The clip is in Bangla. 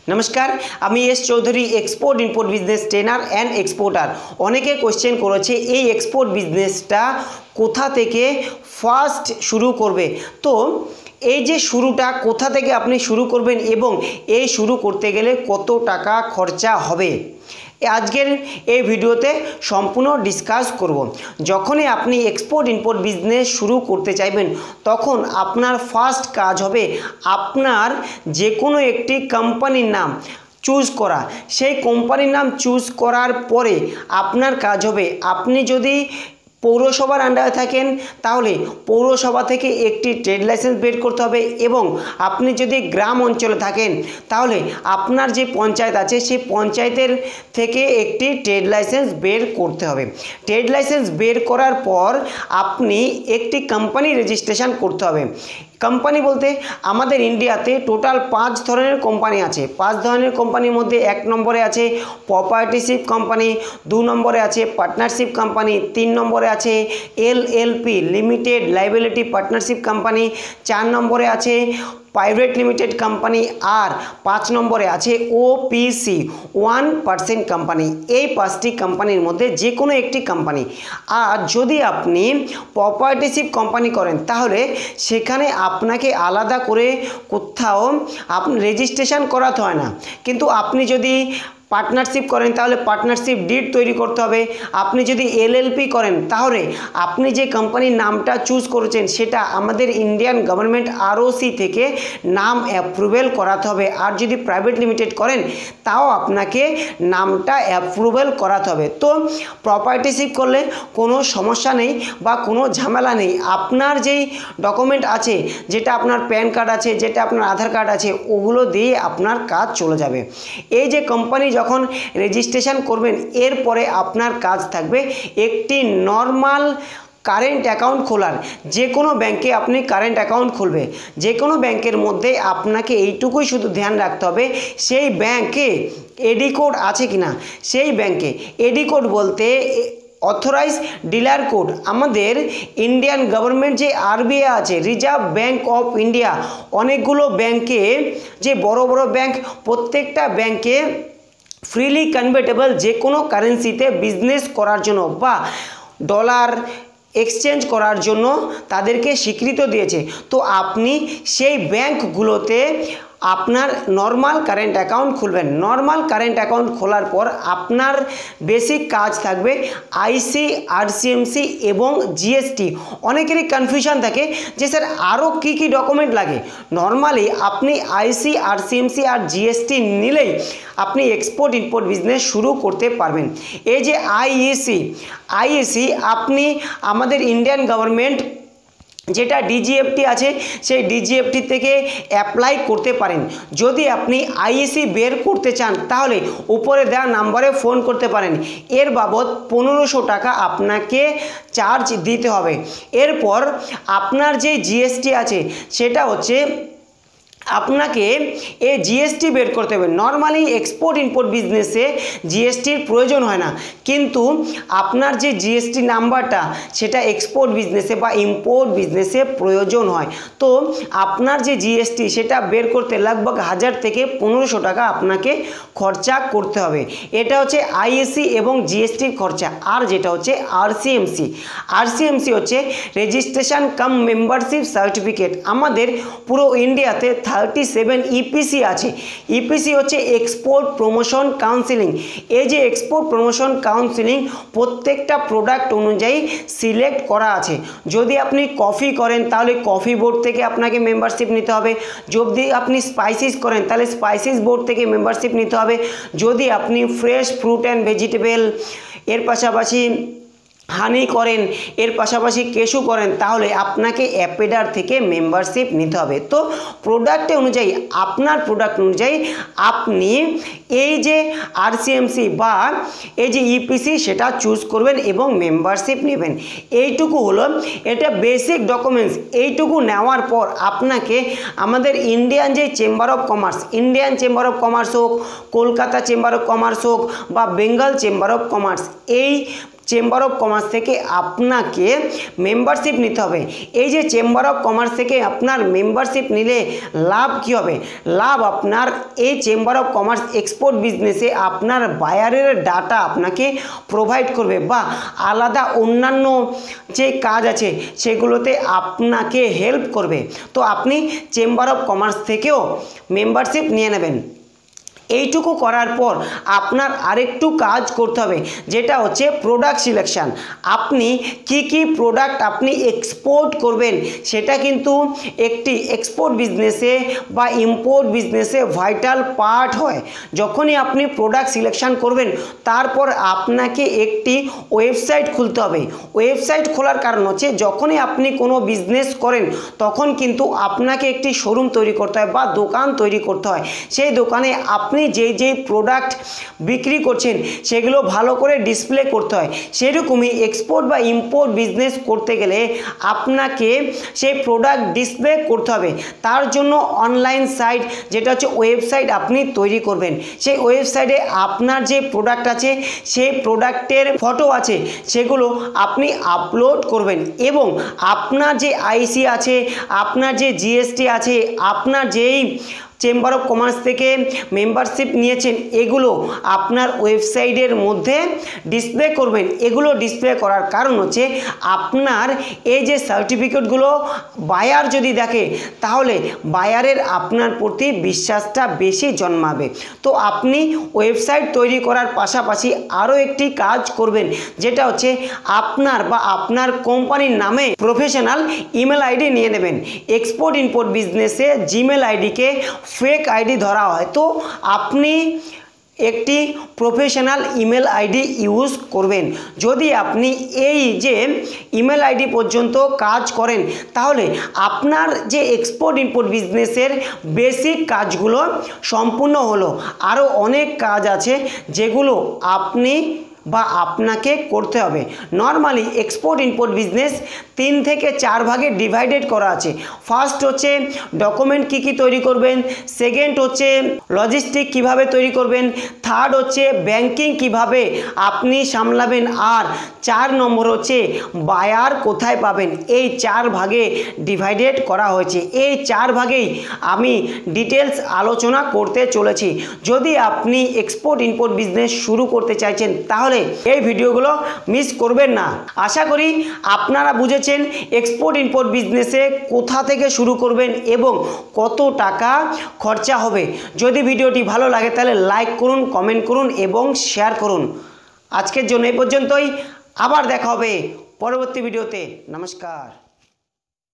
नमस्कार आमी S Chowdhury export import business trainer and exporter अनेके क्वेश्चन करेছে এই एक्सपोर्ट बिजनेसटा कोथा থেকে ফার্স্ট শুরু করবে। তো এই যে শুরুটা কোথা থেকে আপনি শুরু করবেন এবং এই শুরু করতে গেলে কত টাকা খরচা হবে আজকের এই ভিডিওতে সম্পূর্ণ ডিসকাস করব। যখনই আপনি এক্সপোর্ট ইম্পোর্ট বিজনেস শুরু করতে চাইবেন তখন আপনার ফার্স্ট কাজ হবে আপনার যে কোনো একটি কোম্পানির নাম চুজ করা। সেই কোম্পানির নাম চুজ করার পরে আপনার কাজ হবে আপনি যদি পৌরসভার আন্ডারে থাকেন তাহলে পৌরসভা থেকে একটি ট্রেড লাইসেন্স বের করতে হবে এবং আপনি যদি গ্রাম অঞ্চলে থাকেন তাহলে আপনার যে পঞ্চায়েত আছে সেই পঞ্চায়েতের থেকে একটি ট্রেড লাইসেন্স বের করতে হবে। ট্রেড লাইসেন্স বের করার পর আপনি একটি কোম্পানি রেজিস্ট্রেশন করতে হবে। কোম্পানি বলতে আমাদের ইন্ডিয়াতে টোটাল 5 ধরনের কোম্পানি আছে। 5 ধরনের কোম্পানির মধ্যে 1 নম্বরে আছে প্রপার্টিশিপ কোম্পানি, 2 নম্বরে আছে পার্টনারশিপ কোম্পানি, 3 নম্বরে আছে LLP limited liability partnership company, 4 নম্বরে আছে প্রাইভেট লিমিটেড কোম্পানি আর 5 নম্বরে আছে ওপিসি 1% কোম্পানি। এই 5টি কোম্পানির মধ্যে যে কোনো একটি কোম্পানি। আর যদি আপনি প্রপার্টিশিপ কোম্পানি করেন তাহলে সেখানে আপনাকে আলাদা করে কোথাও আপনি রেজিস্ট্রেশন করাতে হয় না, কিন্তু আপনি যদি পার্টনারশিপ করেন তাহলে পার্টনারশিপ ডিড তৈরি করতে হবে। আপনি যদি এলএলপি করেন তাহলে আপনি যে কোম্পানির নামটা চুজ করেছেন সেটা আমাদের ইন্ডিয়ান গভর্নমেন্ট আরওসি থেকে নাম অ্যাপ্রুভেল করাতে হবে। আর যদি প্রাইভেট লিমিটেড করেন তাও আপনাকে নামটা অ্যাপ্রুভেল করাতে হবে। তো প্রপার্টিশিপ করলে কোনো সমস্যা নেই বা কোনো ঝামেলা নেই। আপনার যেই ডকুমেন্ট আছে, যেটা আপনার প্যান কার্ড আছে, যেটা আপনার আধার কার্ড আছে, ওগুলো দিয়ে আপনার কাজ চলে যাবে। এই যে কোম্পানি যখন রেজিস্ট্রেশন করবেন এরপরে আপনার কাজ থাকবে একটি নর্মাল কারেন্ট অ্যাকাউন্ট খোলার। যে কোনো ব্যাংকে আপনি কারেন্ট অ্যাকাউন্ট খুলবে, যে কোনো ব্যাংকের মধ্যে আপনাকে এইটুকুই শুধু ধ্যান রাখতে হবে সেই ব্যাংকে এডি কোড আছে কিনা। সেই ব্যাংকে এডি কোড বলতে অথরাইজ ডিলার কোড। আমাদের ইন্ডিয়ান গভর্নমেন্ট যে আরবিআই আছে রিজার্ভ ব্যাঙ্ক অফ ইন্ডিয়া, অনেকগুলো ব্যাংকে যে বড় বড় ব্যাংক, প্রত্যেকটা ব্যাংকে ফ্রিলি কনভার্টেবল যে কোনো কারেন্সিতে বিজনেস করার জন্য বা ডলার এক্সচেঞ্জ করার জন্য তাদেরকে স্বীকৃতি দিয়েছে। তো আপনি সেই ব্যাংকগুলোতে আপনার নর্মাল কারেন্ট অ্যাকাউন্ট খুলবেন। নর্মাল কারেন্ট অ্যাকাউন্ট খোলার পর আপনার বেসিক কাজ থাকবে আইসি, আরসিএমসি এবং জিএসটি। অনেকেরই কনফিউশন থাকে যে স্যার আরও কী কী ডকুমেন্ট লাগে। নর্মালি আপনি আইসি, আরসিএমসি আর জিএসটি নিলেই আপনি এক্সপোর্ট ইম্পোর্ট বিজনেস শুরু করতে পারবেন। এই যে আইএসি আপনি আমাদের ইন্ডিয়ান গভর্নমেন্ট যেটা ডিজিএফটি আছে সেই ডিজিএফটি থেকে অ্যাপ্লাই করতে পারেন। যদি আপনি আইএসি বের করতে চান তাহলে উপরে দেওয়া নাম্বারে ফোন করতে পারেন। এর বাবদ 1500 টাকা আপনাকে চার্জ দিতে হবে। এরপর আপনার যে জিএসটি আছে সেটা হচ্ছে আপনাকে এই জিএসটি বের করতে হবে। নর্মালি এক্সপোর্ট ইম্পোর্ট বিজনেসে জিএসটির প্রয়োজন হয় না, কিন্তু আপনার যে জিএসটি নাম্বারটা সেটা এক্সপোর্ট বিজনেসে বা ইম্পোর্ট বিজনেসে প্রয়োজন হয়। তো আপনার যে জিএসটি সেটা বের করতে লগভগ 1000 থেকে 1500 টাকা আপনাকে খরচা করতে হবে। এটা হচ্ছে আইএসি এবং জিএসটির খরচা। আর যেটা হচ্ছে আরসিএমসি হচ্ছে রেজিস্ট্রেশন কাম মেম্বারশিপ সার্টিফিকেট। আমাদের পুরো ইন্ডিয়াতে 37 ইপিসি আছে। ইপিসি হচ্ছে এক্সপোর্ট প্রমোশন কাউন্সিলিং। এই যে এক্সপোর্ট প্রমোশন কাউন্সিলিং প্রত্যেকটা প্রোডাক্ট অনুযায়ী সিলেক্ট করা আছে। যদি আপনি কফি করেন তাহলে কফি বোর্ড থেকে আপনাকে মেম্বারশিপ নিতে হবে। যদি আপনি স্পাইসিস করেন তাহলে স্পাইসিস বোর্ড থেকে মেম্বারশিপ নিতে হবে। যদি আপনি ফ্রেশ ফ্রুট অ্যান্ড ভেজিটেবল এর পাশাপাশি হানি করেন, এর পাশাপাশি কেশু করেন তাহলে আপনাকে অ্যাপেডার থেকে মেম্বারশিপ নিতে হবে। তো প্রোডাক্টে অনুযায়ী আপনার প্রোডাক্ট অনুযায়ী আপনি এই যে আরসিএমসি বা এই যে ইপিসি সেটা চুজ করবেন এবং মেম্বারশিপ নেবেন। এইটুকু হলো এটা বেসিক ডকুমেন্টস। এইটুকু নেওয়ার পর আপনাকে আমাদের ইন্ডিয়ান যে চেম্বার অফ কমার্স হোক, কলকাতা চেম্বার অফ কমার্স হোক বা বেঙ্গল চেম্বার অফ কমার্স, এই চেম্বার অফ কমার্স থেকে আপনাকে মেম্বারশিপ নিতে হবে। এই যে চেম্বার অফ কমার্স থেকে আপনার মেম্বারশিপ নিলে লাভ কী হবে? লাভ আপনার এই চেম্বার অফ কমার্স এক্সপোর্ট বিজনেসে আপনার বায়ারের ডাটা আপনাকে প্রোভাইড করবে, বা আলাদা অন্যান্য যে কাজ আছে সেগুলোতে আপনাকে হেল্প করবে। তো আপনি চেম্বার অফ কমার্স থেকেও মেম্বারশিপ নিয়ে নেবেন। এইটুকু করার পর আপনার আরেকটু কাজ করতে হবে, যেটা হচ্ছে প্রোডাক্ট সিলেকশান। আপনি কি প্রোডাক্ট আপনি এক্সপোর্ট করবেন সেটা কিন্তু একটি এক্সপোর্ট বিজনেসে বা ইম্পোর্ট বিজনেসে ভাইটাল পার্ট হয়। যখনই আপনি প্রোডাক্ট সিলেকশান করবেন তারপর আপনাকে একটি ওয়েবসাইট খুলতে হবে। ওয়েবসাইট খোলার কারণ হচ্ছে যখনই আপনি কোনো বিজনেস করেন তখন কিন্তু আপনাকে একটি শোরুম তৈরি করতে হয় বা দোকান তৈরি করতে হয়। সেই দোকানে আপনি যেই প্রোডাক্ট বিক্রি করছেন সেগুলো ভালো করে ডিসপ্লে করতে হয়। সেরকমই এক্সপোর্ট বা ইম্পোর্ট বিজনেস করতে গেলে আপনাকে সেই প্রোডাক্ট ডিসপ্লে করতে হবে। তার জন্য অনলাইন সাইট, যেটা হচ্ছে ওয়েবসাইট আপনি তৈরি করবেন। সেই ওয়েবসাইটে আপনার যে প্রোডাক্ট আছে সেই প্রোডাক্টের ফটো আছে সেগুলো আপনি আপলোড করবেন, এবং আপনার যে আইসি আছে, আপনার যে জিএসটি আছে, আপনার যেই চেম্বার অফ কমার্স থেকে মেম্বারশিপ নিয়েছেন এগুলো আপনার ওয়েবসাইটের মধ্যে ডিসপ্লে করবেন। এগুলো ডিসপ্লে করার কারণ হচ্ছে আপনার এই যে সার্টিফিকেটগুলো বায়ার যদি দেখে তাহলে বায়ারের আপনার প্রতি বিশ্বাসটা বেশি জন্মাবে। তো আপনি ওয়েবসাইট তৈরি করার পাশাপাশি আরও একটি কাজ করবেন, যেটা হচ্ছে আপনার বা আপনার কোম্পানির নামে প্রফেশনাল ইমেল আইডি নিয়ে নেবেন। এক্সপোর্ট ইম্পোর্ট বিজনেসে জিমেল আইডিকে ফেক আইডি ধরা হয়। তো আপনি একটি প্রফেশনাল ইমেল আইডি ইউজ করবেন। যদি আপনি এই যে ইমেল আইডি পর্যন্ত কাজ করেন তাহলে আপনার যে এক্সপোর্ট ইম্পোর্ট বিজনেসের বেসিক কাজগুলো সম্পূর্ণ হলো। আরও অনেক কাজ আছে যেগুলো আপনি বা আপনাকে করতে হবে। নর্মালি এক্সপোর্ট ইম্পোর্ট বিজনেস 3 থেকে 4 ভাগে ডিভাইডেড করা আছে। ফার্স্ট হচ্ছে ডকুমেন্ট কি তৈরি করবেন, সেকেন্ড হচ্ছে লজিস্টিক কিভাবে তৈরি করবেন, থার্ড হচ্ছে ব্যাংকিং কিভাবে আপনি সামলাবেন, আর 4 নম্বর হচ্ছে বায়ার কোথায় পাবেন। এই 4 ভাগে ডিভাইডেড করা হয়েছে। এই 4 ভাগেই আমি ডিটেলস আলোচনা করতে চলেছি। যদি আপনি এক্সপোর্ট ইম্পোর্ট বিজনেস শুরু করতে চাইছেন তাহলে এই ভিডিওগুলো মিস করবেন না। আশা করি আপনারা বুঝেছেন এক্সপোর্ট ইম্পোর্ট বিজনেসে কোথা থেকে শুরু করবেন এবং কত টাকা খরচা হবে। যদি ভিডিওটি ভালো লাগে তাহলে লাইক করুন, কমেন্ট করুন এবং শেয়ার করুন। আজকের জন্য এই পর্যন্তই। আবার দেখা হবে পরবর্তী ভিডিওতে। নমস্কার।